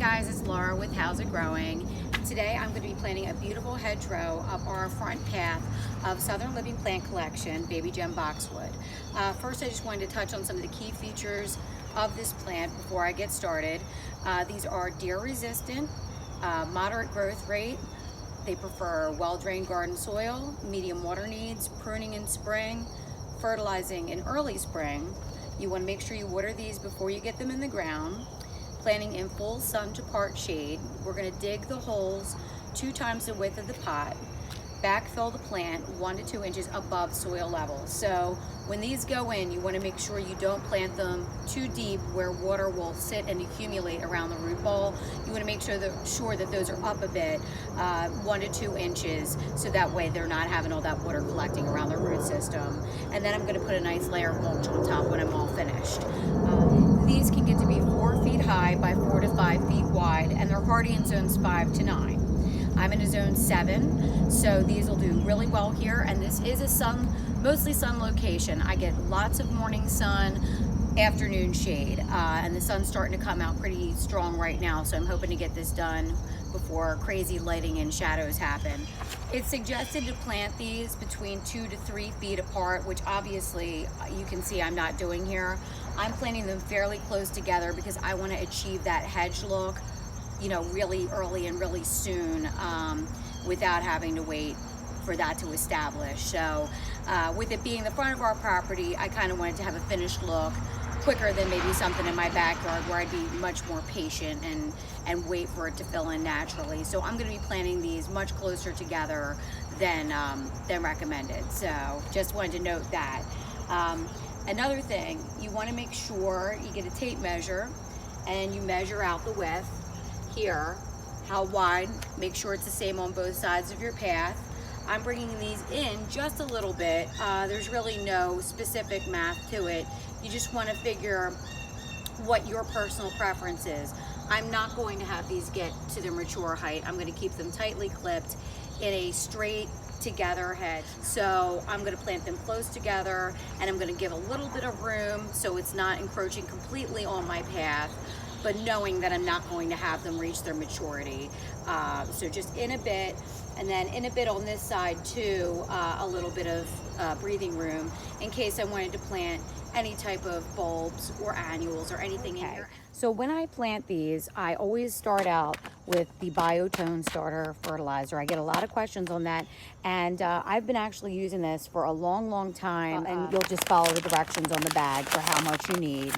guys, it's Laura with How's It Growing. Today I'm going to be planting a beautiful hedgerow up our front path of Southern Living Plant Collection Baby Gem Boxwood. First I just wanted to touch on some of the key features of this plant before I get started. These are deer resistant, moderate growth rate. They prefer well-drained garden soil, medium water needs, pruning in spring, fertilizing in early spring. You want to make sure you water these before you get them in the ground. Planting in full sun to part shade. We're going to dig the holes 2 times the width of the pot. Backfill the plant 1 to 2 inches above soil level. So when these go in, you want to make sure you don't plant them too deep where water will sit and accumulate around the root ball. You want to make sure that those are up a bit, 1 to 2 inches, so that way they're not having all that water collecting around the root system. And then I'm going to put a nice layer of mulch on top when I'm all finished. These can get to be 4 feet high by 4 to 5 feet wide, and they're hardy in zones 5 to 9. I'm in a zone 7, so these will do really well here, and this is a mostly sun location. I get lots of morning sun, afternoon shade, and the sun's starting to come out pretty strong right now, so I'm hoping to get this done before crazy lighting and shadows happen. It's suggested to plant these between 2 to 3 feet apart, which obviously you can see I'm not doing here. I'm planting them fairly close together because I want to achieve that hedge look, you know, really early and really soon, without having to wait for that to establish. So with it being the front of our property, I kind of wanted to have a finished look quicker than maybe something in my backyard where I'd be much more patient and wait for it to fill in naturally. So I'm going to be planting these much closer together than recommended. So just wanted to note that. Another thing, you want to make sure you get a tape measure and you measure out the width here, how wide. Make sure it's the same on both sides of your path. I'm bringing these in just a little bit. There's really no specific math to it. You just want to figure what your personal preference is. I'm not going to have these get to their mature height. I'm going to keep them tightly clipped in a straight together hedge. So I'm going to plant them close together, and I'm going to give a little bit of room so it's not encroaching completely on my path, but knowing that I'm not going to have them reach their maturity. So just in a bit, and then in a bit on this side too, a little bit of breathing room in case I wanted to plant any type of bulbs or annuals or anything in here. So when I plant these, I always start out with the Biotone starter fertilizer. I get a lot of questions on that, and I've been actually using this for a long time, and you'll just follow the directions on the bag for how much you need.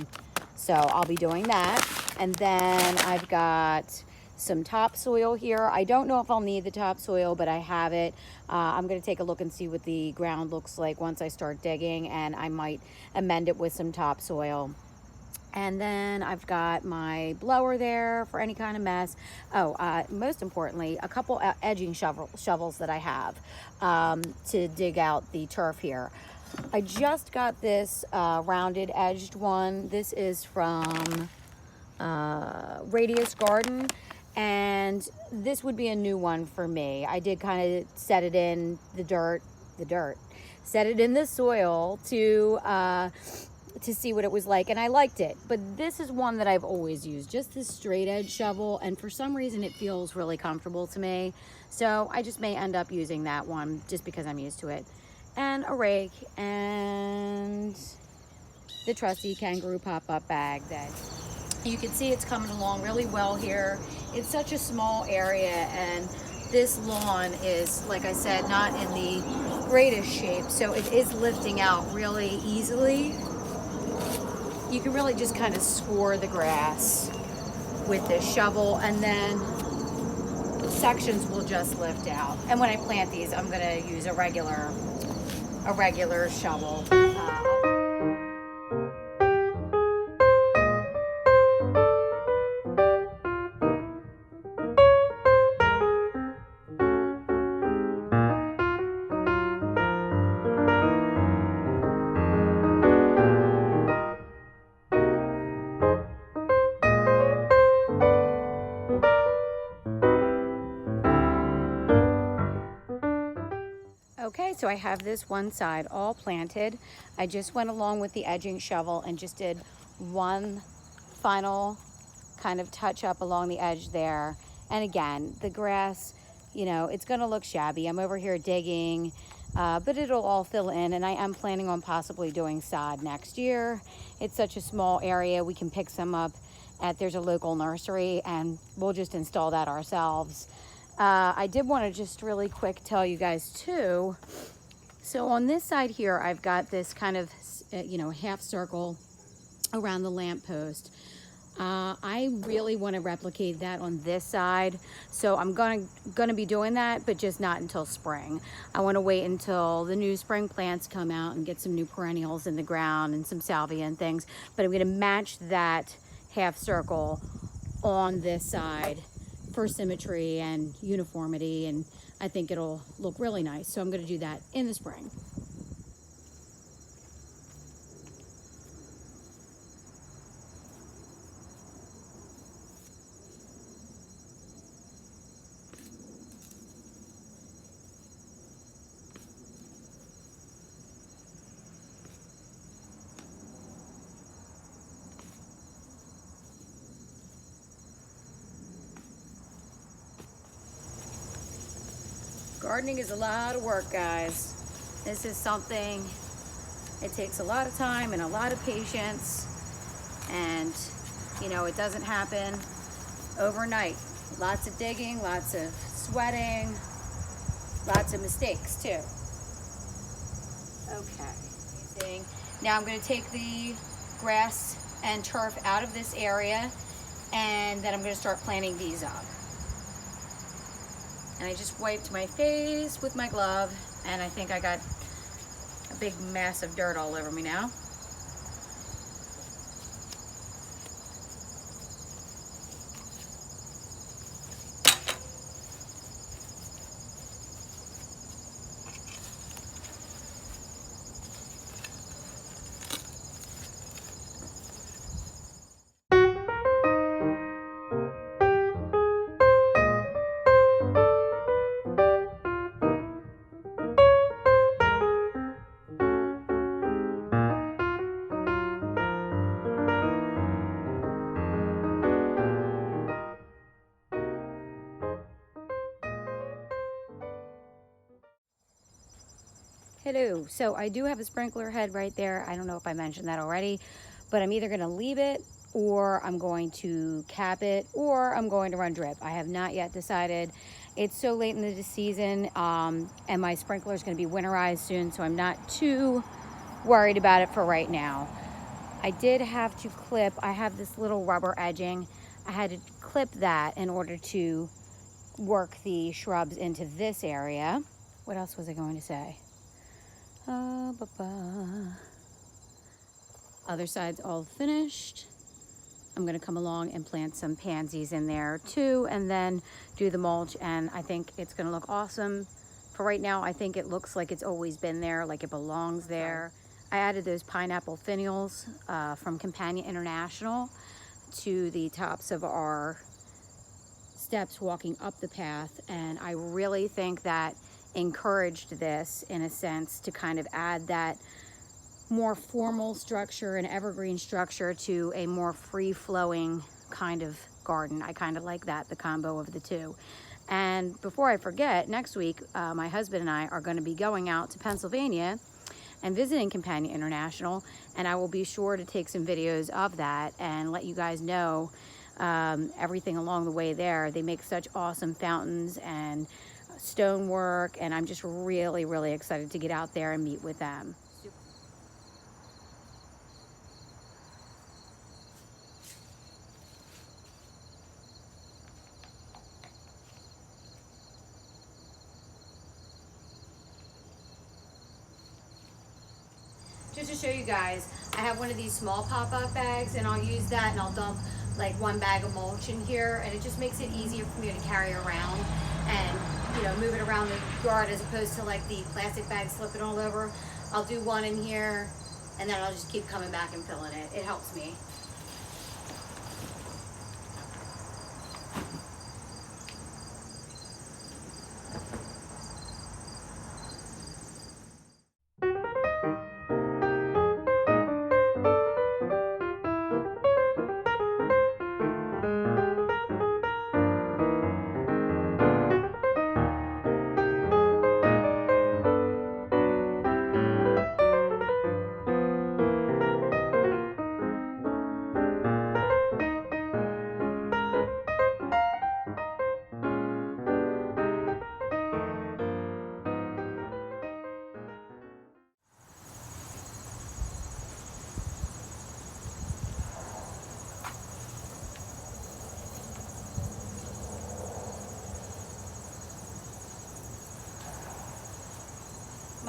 So I'll be doing that. And then I've got some topsoil here. I don't know if I'll need the topsoil, but I have it. I'm going to take a look and see what the ground looks like once I start digging, and I might amend it with some topsoil. And then I've got my blower there for any kind of mess. Most importantly, a couple edging shovels that I have to dig out the turf here. I just got this rounded edged one. This is from Radius Garden, and this would be a new one for me. I did kind of set it in set it in the soil to see what it was like, and I liked it. But this is one that I've always used, just this straight edge shovel, and for some reason it feels really comfortable to me. So I just may end up using that one just because I'm used to it. And a rake and the trusty kangaroo pop-up bag that you can see it's coming along really well here. It's such a small area, and this lawn is, like I said, not in the greatest shape, so it is lifting out really easily. You can really just kind of score the grass with this shovel, and then sections will just lift out. And when I plant these, I'm going to use a regular shovel. Okay, so I have this one side all planted. I just went along with the edging shovel and just did one final kind of touch up along the edge there. And again, the grass, you know, it's gonna look shabby. I'm over here digging, but it'll all fill in, and I am planning on possibly doing sod next year. It's such a small area, we can pick some up there's a local nursery, and we'll just install that ourselves. I did want to just really quick tell you guys too, so on this side here, I've got this kind of, you know, half circle around the lamppost. I really want to replicate that on this side, so I'm gonna be doing that, but just not until spring. I want to wait until the new spring plants come out and get some new perennials in the ground and some salvia and things, but I'm going to match that half circle on this side for symmetry and uniformity, and I think it'll look really nice. So I'm going to do that in the spring. Gardening is a lot of work, guys. This is something, it takes a lot of time and a lot of patience, and you know, it doesn't happen overnight. Lots of digging, lots of sweating, lots of mistakes too. Okay, now I'm going to take the grass and turf out of this area, and then I'm going to start planting these up. And I just wiped my face with my glove, and I think I got a big mass of dirt all over me now. Hello, so I do have a sprinkler head right there. I don't know if I mentioned that already, but I'm either gonna leave it, or I'm going to cap it, or I'm going to run drip. I have not yet decided. It's so late in the season, and my sprinkler is gonna be winterized soon, so I'm not too worried about it for right now. I did have to clip, I have this little rubber edging. I had to clip that in order to work the shrubs into this area. What else was I going to say? Other side's all finished. I'm gonna come along and plant some pansies in there too, and then do the mulch, and I think it's gonna look awesome. For right now, I think it looks like it's always been there, like it belongs there. I added those pineapple finials from Companion International to the tops of our steps walking up the path, and I really think that encouraged this in a sense to kind of add that more formal structure and evergreen structure to a more free-flowing kind of garden. I kind of like that, the combo of the two. And before I forget, next week my husband and I are going to be going out to Pennsylvania and visiting Companion International, and I will be sure to take some videos of that and let you guys know everything along the way there. They make such awesome fountains and stonework, and I'm just really, really excited to get out there and meet with them. Just to show you guys, I have one of these small pop-up bags, and I'll use that, and I'll dump like one bag of mulch in here, and it just makes it easier for me to carry around and, you know, move it around the yard as opposed to like the plastic bag slipping all over. I'll do one in here, and then I'll just keep coming back and filling it. It helps me.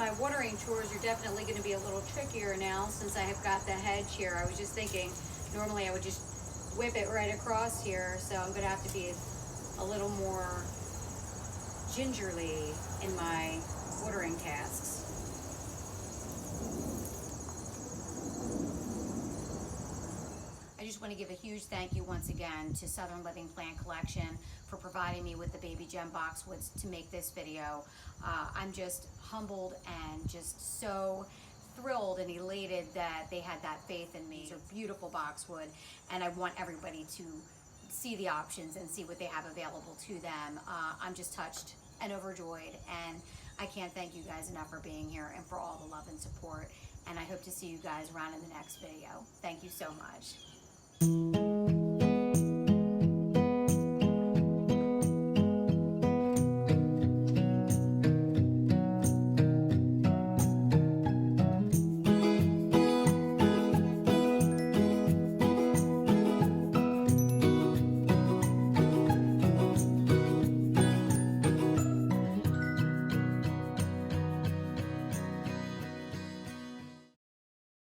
my watering chores are definitely going to be a little trickier now since I have got the hedge here. I was just thinking, normally I would just whip it right across here, so I'm going to have to be a little more gingerly in my watering tasks. I just want to give a huge thank you once again to Southern Living Plant Collection for providing me with the baby gem boxwoods to make this video. I'm just humbled and just so thrilled and elated that they had that faith in me. These are beautiful boxwood, and I want everybody to see the options and see what they have available to them. I'm just touched and overjoyed, and I can't thank you guys enough for being here and for all the love and support, and I hope to see you guys around in the next video. Thank you so much.